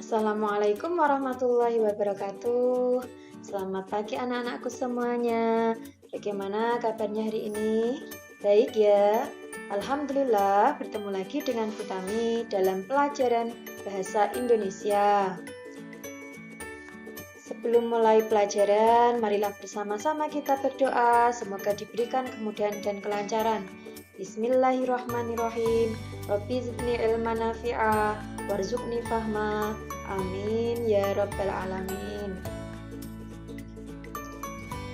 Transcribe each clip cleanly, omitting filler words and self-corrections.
Assalamualaikum warahmatullahi wabarakatuh. Selamat pagi anak-anakku semuanya. Bagaimana kabarnya hari ini? Baik ya. Alhamdulillah bertemu lagi dengan Utami dalam pelajaran Bahasa Indonesia. Sebelum mulai pelajaran, marilah bersama-sama kita berdoa. Semoga diberikan kemudahan dan kelancaran. Bismillahirrahmanirrahim. Rabbi zidni ilman nafi'a warzuqni fahma. Amin ya rabbal alamin.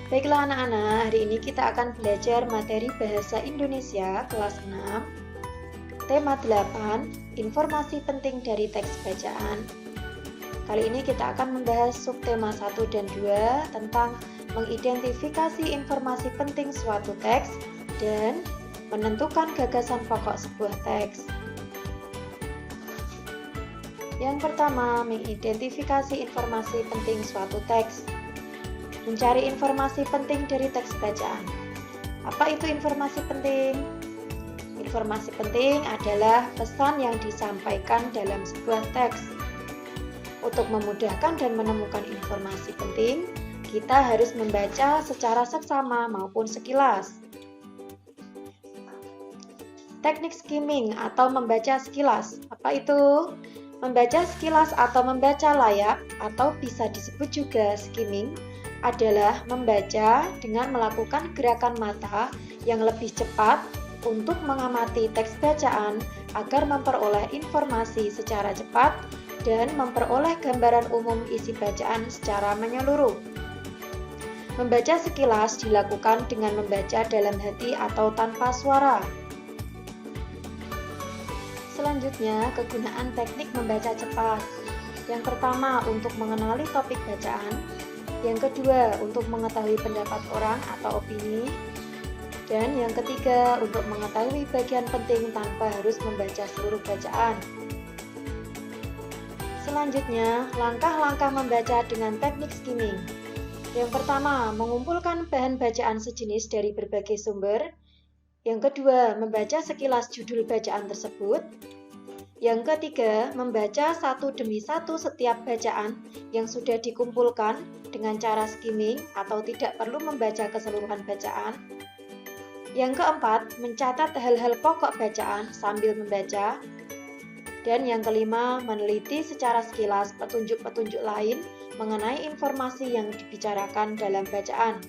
Baiklah anak-anak, hari ini kita akan belajar materi Bahasa Indonesia kelas 6. Tema 8, informasi penting dari teks bacaan. Kali ini kita akan membahas subtema 1 dan 2 tentang mengidentifikasi informasi penting suatu teks dan menentukan gagasan pokok sebuah teks. Yang pertama, mengidentifikasi informasi penting suatu teks. Mencari informasi penting dari teks bacaan. Apa itu informasi penting? Informasi penting adalah pesan yang disampaikan dalam sebuah teks. Untuk memudahkan dan menemukan informasi penting, kita harus membaca secara seksama maupun sekilas. Teknik skimming atau membaca sekilas. Apa itu? Membaca sekilas atau membaca layak atau bisa disebut juga skimming adalah membaca dengan melakukan gerakan mata yang lebih cepat untuk mengamati teks bacaan agar memperoleh informasi secara cepat dan memperoleh gambaran umum isi bacaan secara menyeluruh. Membaca sekilas dilakukan dengan membaca dalam hati atau tanpa suara. Selanjutnya, kegunaan teknik membaca cepat. Yang pertama, untuk mengenali topik bacaan. Yang kedua, untuk mengetahui pendapat orang atau opini. Dan yang ketiga, untuk mengetahui bagian penting tanpa harus membaca seluruh bacaan. Selanjutnya, langkah-langkah membaca dengan teknik skimming. Yang pertama, mengumpulkan bahan bacaan sejenis dari berbagai sumber. Yang kedua, membaca sekilas judul bacaan tersebut. Yang ketiga, membaca satu demi satu setiap bacaan yang sudah dikumpulkan dengan cara skimming atau tidak perlu membaca keseluruhan bacaan. Yang keempat, mencatat hal-hal pokok bacaan sambil membaca. Dan yang kelima, meneliti secara sekilas petunjuk-petunjuk lain mengenai informasi yang dibicarakan dalam bacaan.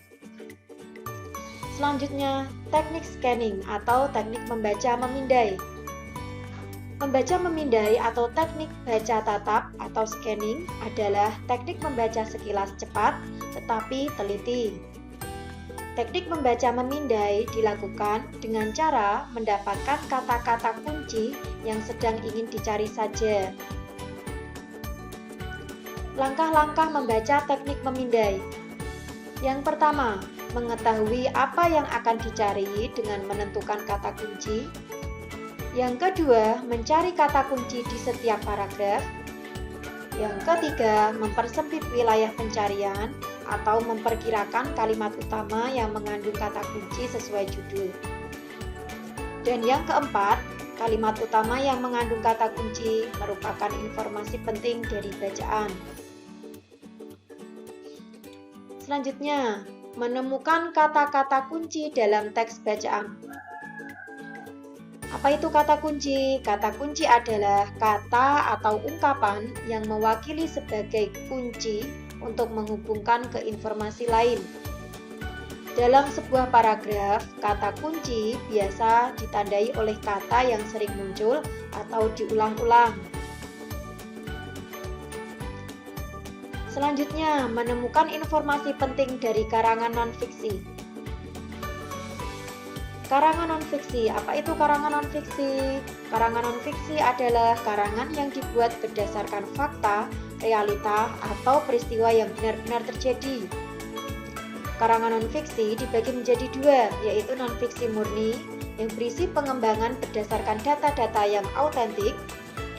Selanjutnya, teknik scanning atau teknik membaca memindai. Membaca memindai atau teknik baca tatap atau scanning adalah teknik membaca sekilas cepat tetapi teliti. Teknik membaca memindai dilakukan dengan cara mendapatkan kata-kata kunci yang sedang ingin dicari saja. Langkah-langkah membaca teknik memindai. Yang pertama, mengetahui apa yang akan dicari dengan menentukan kata kunci. Yang kedua, mencari kata kunci di setiap paragraf. Yang ketiga, mempersempit wilayah pencarian atau memperkirakan kalimat utama yang mengandung kata kunci sesuai judul. Dan yang keempat, kalimat utama yang mengandung kata kunci merupakan informasi penting dari bacaan. Selanjutnya, menemukan kata-kata kunci dalam teks bacaan. Apa itu kata kunci? Kata kunci adalah kata atau ungkapan yang mewakili sebagai kunci untuk menghubungkan ke informasi lain. Dalam sebuah paragraf, kata kunci biasa ditandai oleh kata yang sering muncul atau diulang-ulang. Selanjutnya, menemukan informasi penting dari karangan non-fiksi. Karangan non-fiksi, apa itu karangan non-fiksi? Karangan non-fiksi adalah karangan yang dibuat berdasarkan fakta, realita, atau peristiwa yang benar-benar terjadi. Karangan non-fiksi dibagi menjadi dua, yaitu non-fiksi murni yang berisi pengembangan berdasarkan data-data yang autentik,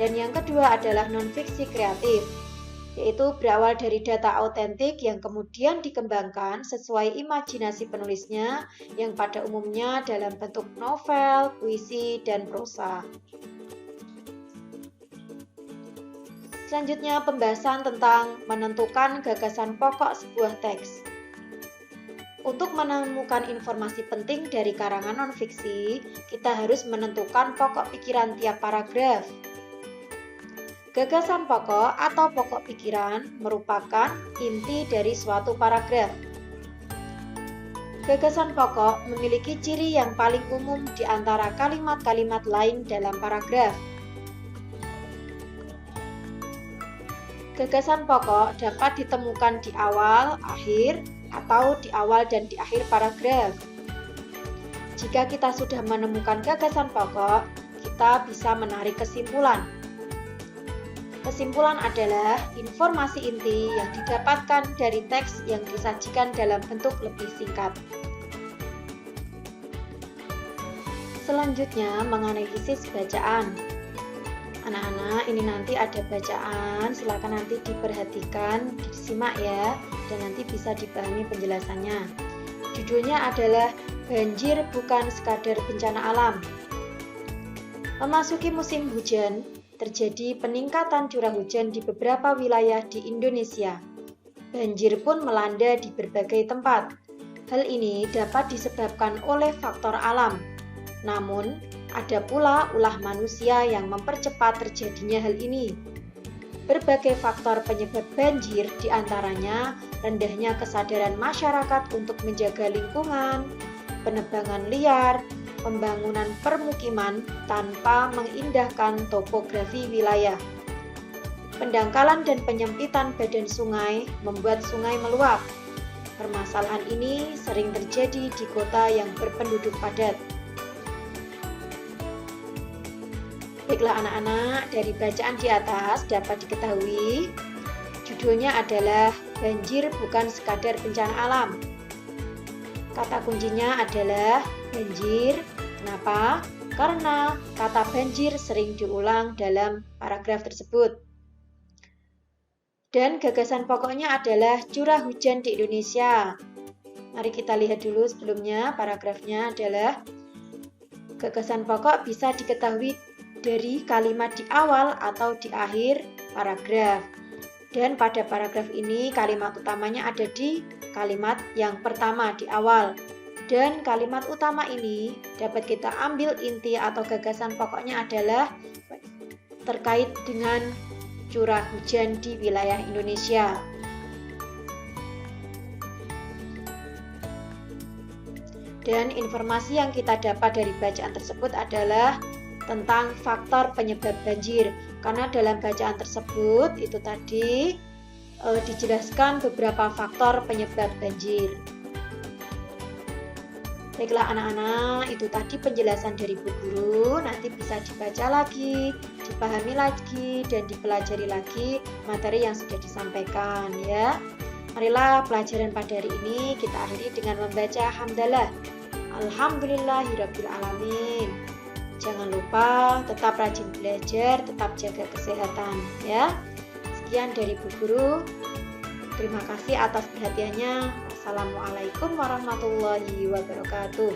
dan yang kedua adalah non-fiksi kreatif, yaitu berawal dari data autentik yang kemudian dikembangkan sesuai imajinasi penulisnya yang pada umumnya dalam bentuk novel, puisi, dan prosa. Selanjutnya, pembahasan tentang menentukan gagasan pokok sebuah teks. Untuk menemukan informasi penting dari karangan non-fiksi, kita harus menentukan pokok pikiran tiap paragraf. Gagasan pokok atau pokok pikiran merupakan inti dari suatu paragraf. Gagasan pokok memiliki ciri yang paling umum di antara kalimat-kalimat lain dalam paragraf. Gagasan pokok dapat ditemukan di awal, akhir, atau di awal dan di akhir paragraf. Jika kita sudah menemukan gagasan pokok, kita bisa menarik kesimpulan. Kesimpulan adalah informasi inti yang didapatkan dari teks yang disajikan dalam bentuk lebih singkat. Selanjutnya, menganalisis bacaan. Anak-anak, ini nanti ada bacaan, silakan nanti diperhatikan, disimak ya, dan nanti bisa dipahami penjelasannya. Judulnya adalah Banjir Bukan Sekadar Bencana Alam. Memasuki musim hujan, terjadi peningkatan curah hujan di beberapa wilayah di Indonesia. Banjir pun melanda di berbagai tempat. Hal ini dapat disebabkan oleh faktor alam. Namun, ada pula ulah manusia yang mempercepat terjadinya hal ini. Berbagai faktor penyebab banjir diantaranya rendahnya kesadaran masyarakat untuk menjaga lingkungan, penebangan liar, pembangunan permukiman tanpa mengindahkan topografi wilayah. Pendangkalan dan penyempitan badan sungai membuat sungai meluap. Permasalahan ini sering terjadi di kota yang berpenduduk padat. Baiklah anak-anak, dari bacaan di atas dapat diketahui judulnya adalah Banjir Bukan Sekadar Bencana Alam. Kata kuncinya adalah banjir. Kenapa? Karena kata banjir sering diulang dalam paragraf tersebut. Dan gagasan pokoknya adalah curah hujan di Indonesia. Mari kita lihat dulu sebelumnya, paragrafnya adalah gagasan pokok bisa diketahui dari kalimat di awal atau di akhir paragraf. Dan pada paragraf ini kalimat utamanya ada di kalimat yang pertama di awal. Dan kalimat utama ini dapat kita ambil inti atau gagasan pokoknya adalah terkait dengan curah hujan di wilayah Indonesia. Dan informasi yang kita dapat dari bacaan tersebut adalah tentang faktor penyebab banjir, karena dalam bacaan tersebut itu tadi dijelaskan beberapa faktor penyebab banjir. Baiklah anak-anak, itu tadi penjelasan dari Bu Guru. Nanti bisa dibaca lagi, dipahami lagi, dan dipelajari lagi materi yang sudah disampaikan ya. Marilah pelajaran pada hari ini kita akhiri dengan membaca hamdalah. Alhamdulillahirabbil alamin. Jangan lupa tetap rajin belajar, tetap jaga kesehatan ya. Sekian dari Bu Guru. Terima kasih atas perhatiannya. Wassalamualaikum warahmatullahi wabarakatuh.